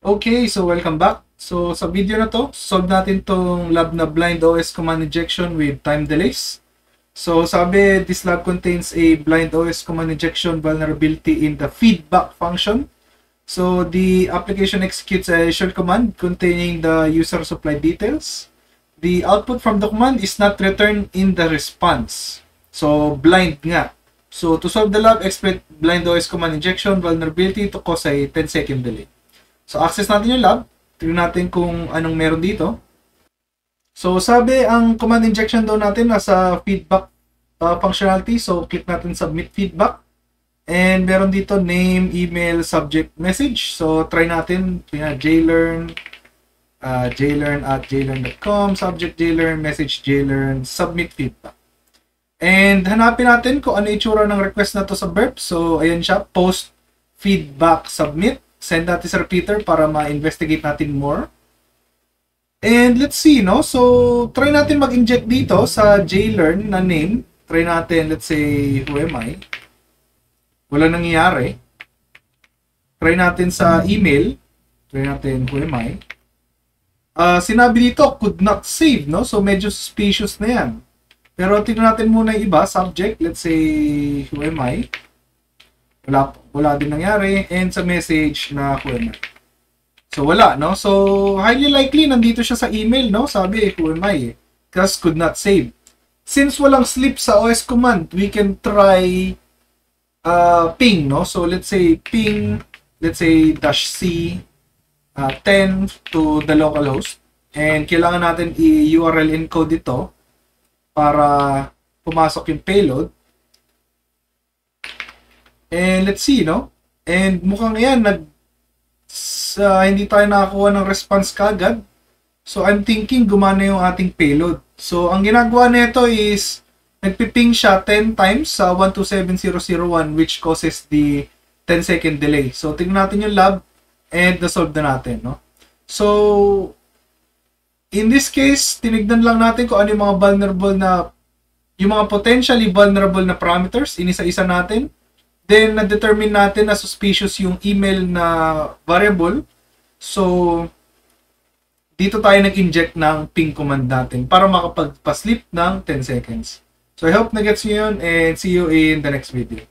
Okay, so welcome back. So sa video na to, solve natin tong lab na blind OS command injection with time delays. So sabi, this lab contains a blind OS command injection vulnerability in the feedback function. So the application executes a shell command containing the user supply details. The output from the command is not returned in the response. So blind nga. So to solve the lab, exploit blind OS command injection vulnerability to cause a 10-second delay. So, access natin yung lab. Tingnan natin kung anong meron dito. So, sabi, ang command injection daw natin nasa feedback functionality. So, click natin submit feedback. And meron dito name, email, subject, message. So, try natin. Jlearn, jlearn@jlearn.com, subject jlearn, message jlearn, submit feedback. And hanapin natin kung ano itsura ng request na to sa burp. So, ayan siya. Post feedback submit. Send natin sa repeater para ma-investigate natin more. And let's see, no? So, try natin mag-inject dito sa jlearn na name. Try natin, let's say, who am I? Wala nangyayari. Try natin sa email. Try natin, who am I? Sinabi dito, could not save, no? So, medyo suspicious na yan. Pero tingnan natin muna yung iba. Subject, let's say, who am I? Wala din nangyari. And sa message na who am I. So, wala, no? So, highly likely, nandito siya sa email, no? Sabi, who am I? Because could not save. Since walang sleep sa OS command, we can try ping, no? So, let's say ping, let's say -c 10 to the localhost. And kailangan natin i-URL encode ito para pumasok yung payload. And let's see, no? And mukhang yan, hindi tayo nakakuha ng response kagad. So, I'm thinking gumana yung ating payload. So, ang ginagawa nito is, nagpiping siya 10 times sa 127001 which causes the 10-second delay. So, tingnan natin yung lab and na-solve na natin, no? So, in this case, tinignan lang natin kung ano yung mga yung mga potentially vulnerable na parameters. Inisa-isa natin. Then, na-determine natin na suspicious yung email na variable. So, dito tayo nag-inject ng ping command natin para makapagpa-sleep ng 10 seconds. So, I hope na-gets nyo yun and see you in the next video.